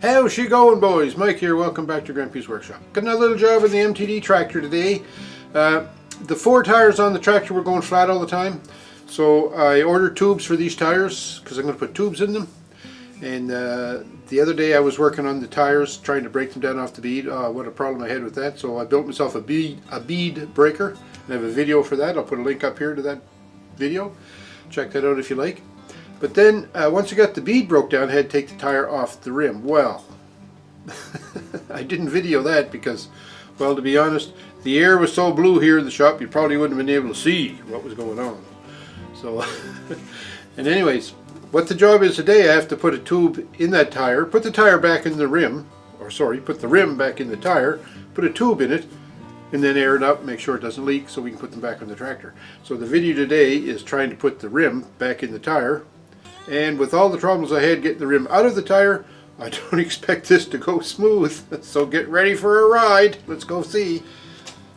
How's she going, boys? Mike here, welcome back to Grampie's workshop. Got another little job in the MTD tractor today. The four tires on the tractor were going flat all the time, so I ordered tubes for these tires because I'm going to put tubes in them. And the other day I was working on the tires, trying to break them down off the bead. What a problem I had with that, so I built myself a bead breaker, and I have a video for that. I'll put a link up here to that video. Check that out if you like. But then, once I got the bead broke down, I had to take the tire off the rim. Well, I didn't video that because, well, to be honest, the air was so blue here in the shop, you probably wouldn't have been able to see what was going on. So, and anyways, what the job is today, I have to put a tube in that tire, put the tire back in the rim, or sorry, put the rim back in the tire, put a tube in it, and then air it up, make sure it doesn't leak so we can put them back on the tractor. So the video today is trying to put the rim back in the tire. And with all the troubles I had getting the rim out of the tire, I don't expect this to go smooth. So get ready for a ride. Let's go see.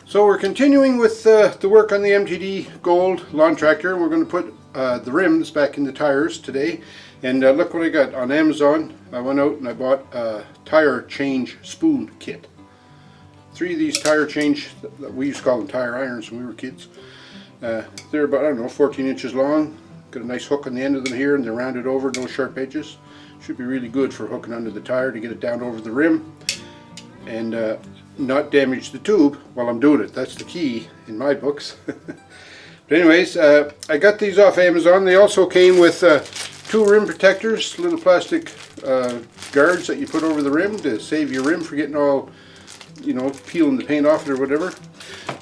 So we're continuing with the work on the MTD Gold lawn tractor. We're going to put the rims back in the tires today. And look what I got on Amazon. I went out and I bought a tire change spoon kit. 3 of these tire change, we used to call them tire irons when we were kids. They're about, I don't know, 14 inches long. Got a nice hook on the end of them here, and they're rounded over, no sharp edges. Should be really good for hooking under the tire to get it down over the rim and not damage the tube while I'm doing it. That's the key in my books. But anyways, I got these off Amazon. They also came with 2 rim protectors, little plastic guards that you put over the rim to save your rim from getting all, you know, peeling the paint off it or whatever.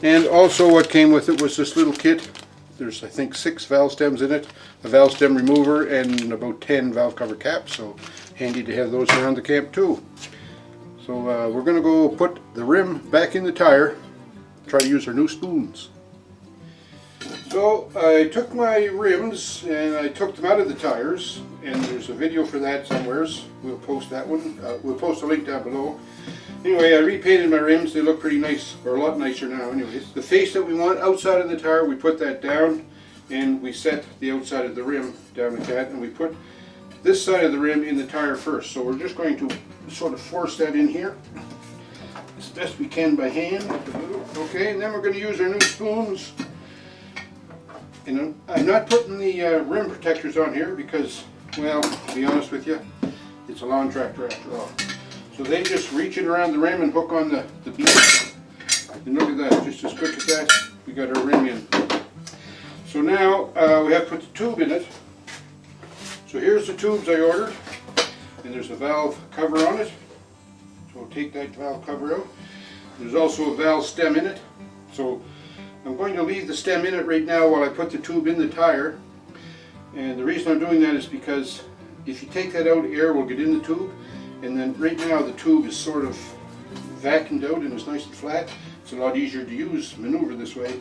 And also what came with it was this little kit. There's, I think, 6 valve stems in it, a valve stem remover, and about 10 valve cover caps, so handy to have those around the camp too. So we're going to go put the rim back in the tire, try to use our new spoons. So I took my rims and I took them out of the tires, and there's a video for that somewheres. We'll post that one. We'll post a link down below. Anyway, I repainted my rims. They look pretty nice, or a lot nicer now anyways. The face that we want outside of the tire, we put that down, and we set the outside of the rim down like that, and we put this side of the rim in the tire first. So we're just going to sort of force that in here as best we can by hand. Okay, and then we're going to use our new spoons. And I'm not putting the rim protectors on here because, well, to be honest with you, it's a lawn tractor after all. So they just reach it around the rim and hook on the bead. And look at that, just as quick as that, we got our rim in. So now we have to put the tube in it. So here's the tubes I ordered, and there's a valve cover on it. So we'll take that valve cover out. There's also a valve stem in it. So I'm going to leave the stem in it right now while I put the tube in the tire. And the reason I'm doing that is because if you take that out, air will get in the tube. And then right now the tube is sort of vacuumed out and is nice and flat. It's a lot easier to use, maneuver this way.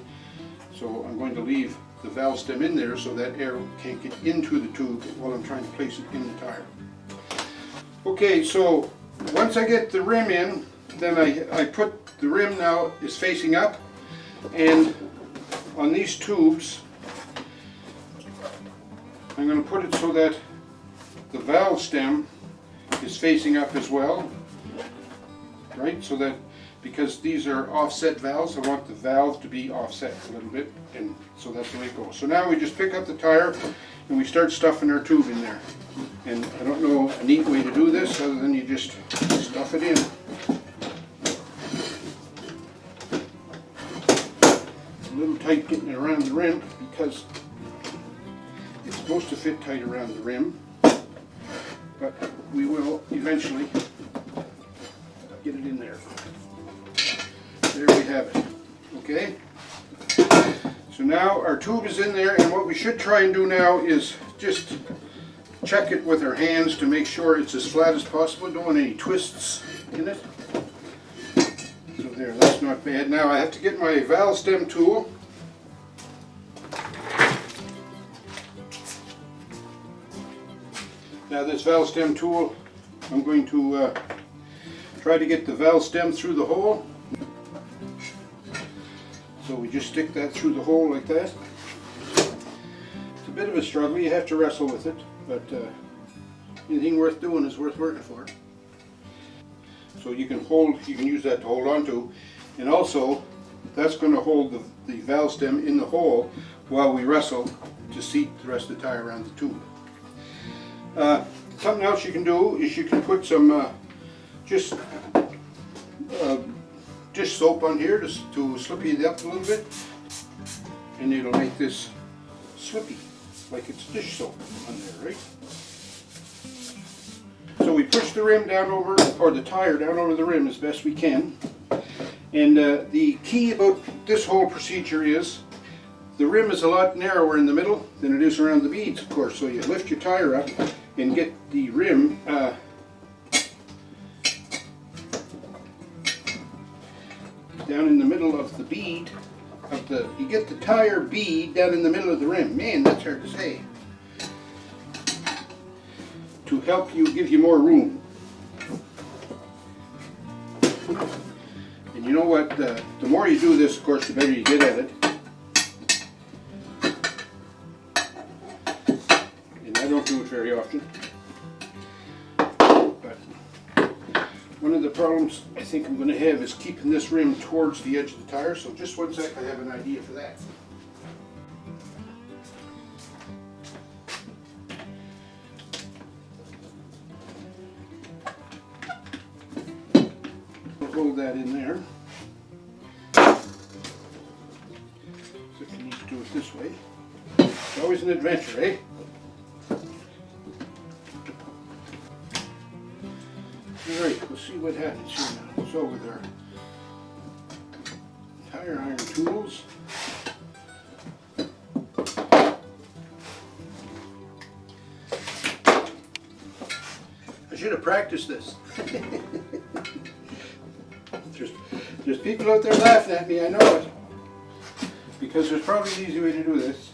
So I'm going to leave the valve stem in there so that air can't get into the tube while I'm trying to place it in the tire. Okay, so once I get the rim in, then I put the rim now is facing up, and on these tubes I'm going to put it so that the valve stem is facing up as well, right? So that, because these are offset valves, I want the valve to be offset a little bit, and so that's the way it goes. So now we just pick up the tire and we start stuffing our tube in there. And I don't know a neat way to do this other than you just stuff it in. It's a little tight getting it around the rim because it's supposed to fit tight around the rim. But we will eventually get it in there. There we have it. Okay? So now our tube is in there, and what we should try and do now is just check it with our hands to make sure it's as flat as possible. Don't want any twists in it. So there, that's not bad. Now I have to get my valve stem tool. Now this valve stem tool, I'm going to try to get the valve stem through the hole. So we just stick that through the hole like that. It's a bit of a struggle, you have to wrestle with it, but anything worth doing is worth working for. So you can use that to hold on to, and also that's going to hold the valve stem in the hole while we wrestle to seat the rest of the tire around the tube. Something else you can do is you can put some just dish soap on here to slippy it up a little bit, and it'll make this slippy like it's dish soap on there, right? So we push the rim down over, or the tire down over the rim as best we can. And the key about this whole procedure is the rim is a lot narrower in the middle than it is around the beads, of course. So you lift your tire up and get the rim down in the middle of the bead you get the tire bead down in the middle of the rim. Man, that's hard to say. To help you, give you more room. And you know what, the more you do this, of course, the better you get at it. And I don't do it very often. But one of the problems I think I'm going to have is keeping this rim towards the edge of the tire. So just one sec, I have an idea for that. Hold that in there. So you need to do it this way. It's always an adventure, eh? Alright, we'll see what happens here now. So with our tire iron tools, I should have practiced this. There's people out there laughing at me, I know it. Because there's probably an easy way to do this.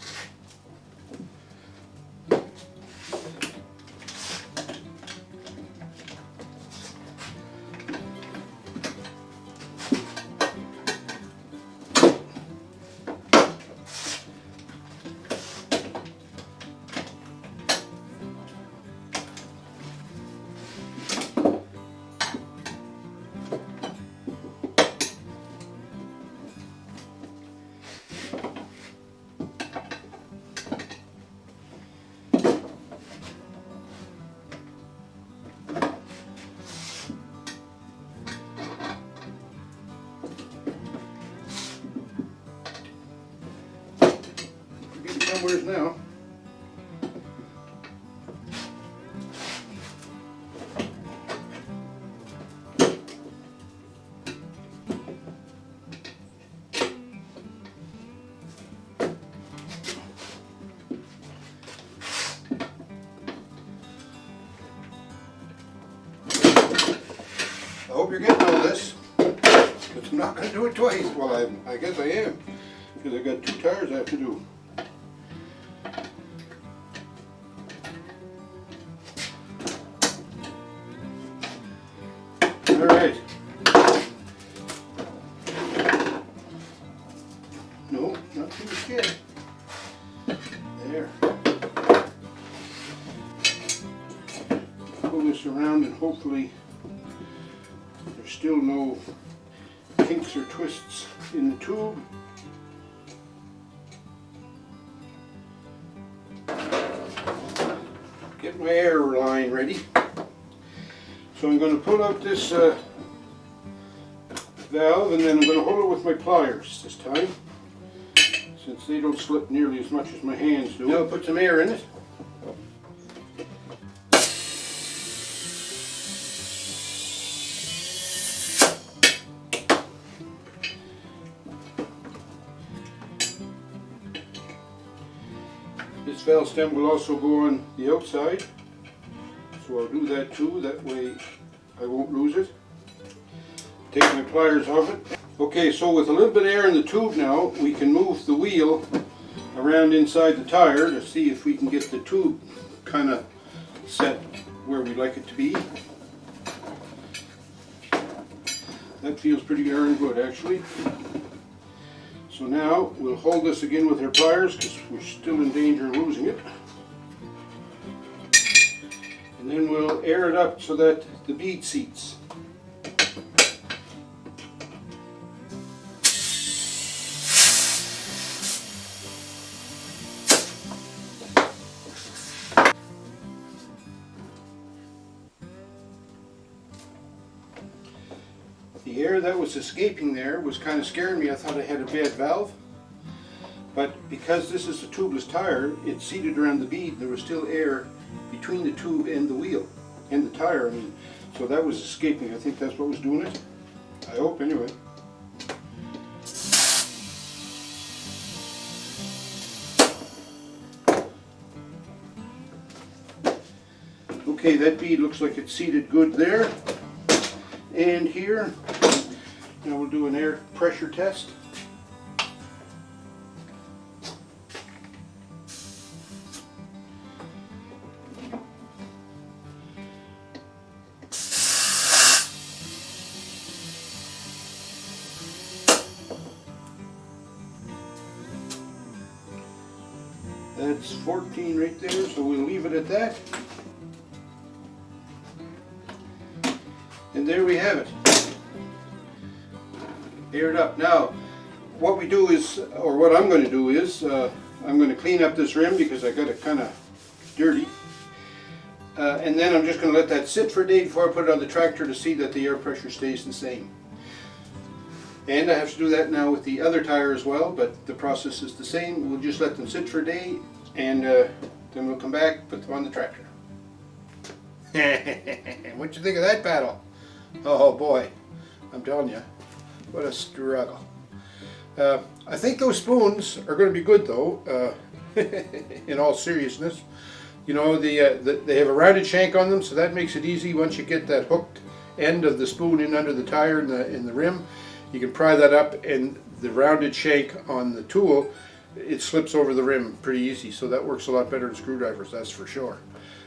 Somewheres now. I hope you're getting all this, because I'm not going to do it twice. Well, I guess I am, because I've got 2 tires I have to do. Alright. No, not too scared. There. Pull this around and hopefully there's still no kinks or twists in the tube. Get my air line ready. So I'm going to pull out this valve, and then I'm going to hold it with my pliers this time, since they don't slip nearly as much as my hands do. Now I'll put some air in it. This valve stem will also go on the outside. So I'll do that too, that way I won't lose it. Take my pliers off it. Okay, so with a little bit of air in the tube now, we can move the wheel around inside the tire to see if we can get the tube kind of set where we'd like it to be. That feels pretty darn good actually. So now we'll hold this again with our pliers because we're still in danger of losing it. And then we'll air it up so that the bead seats. The air that was escaping there was kind of scaring me. I thought I had a bad valve. But because this is a tubeless tire, it's seated around the bead. There was still air between the tube and the wheel, and the tire, I mean. So that was escaping. I think that's what was doing it. I hope, anyway. Okay, that bead looks like it's seated good there. And here, now we'll do an air pressure test. That's 14 right there, so we'll leave it at that. And there we have it. Aired up. Now, what we do is, or what I'm going to do is, I'm going to clean up this rim because I got it kind of dirty. And then I'm just going to let that sit for a day before I put it on the tractor to see that the air pressure stays the same. And I have to do that now with the other tire as well, but the process is the same. We'll just let them sit for a day, and then we'll come back, put them on the tractor. What'd you think of that battle? Oh boy, I'm telling you, what a struggle. I think those spoons are going to be good though, in all seriousness. You know, they have a rounded shank on them, so that makes it easy. Once you get that hooked end of the spoon in under the tire in the rim, you can pry that up, and the rounded shank on the tool, it slips over the rim pretty easy, so that works a lot better than screwdrivers, that's for sure.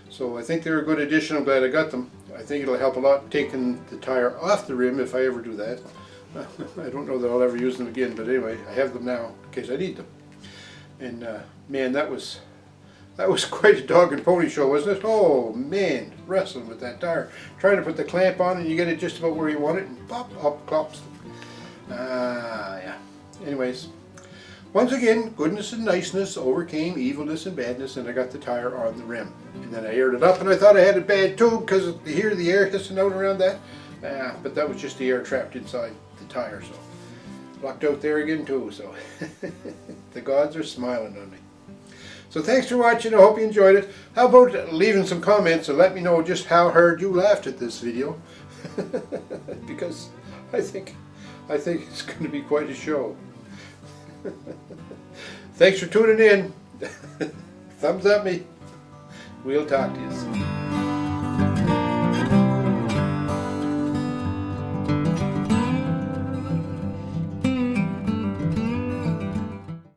So I think they're a good addition. I'm glad I got them. I think it'll help a lot taking the tire off the rim if I ever do that. I don't know that I'll ever use them again, but anyway, I have them now in case I need them. And man, that was quite a dog and pony show, wasn't it? Oh man, wrestling with that tire. Trying to put the clamp on and you get it just about where you want it, and pop, up clops. Yeah. Anyways, once again, goodness and niceness overcame evilness and badness, and I got the tire on the rim. And then I aired it up, and I thought I had a bad tube because you hear the air hissing out around that. But that was just the air trapped inside the tire, so locked out there again too. So the gods are smiling on me. So thanks for watching. I hope you enjoyed it. How about leaving some comments and let me know just how hard you laughed at this video, because I think it's going to be quite a show. Thanks for tuning in. Thumbs up me. We'll talk to you soon.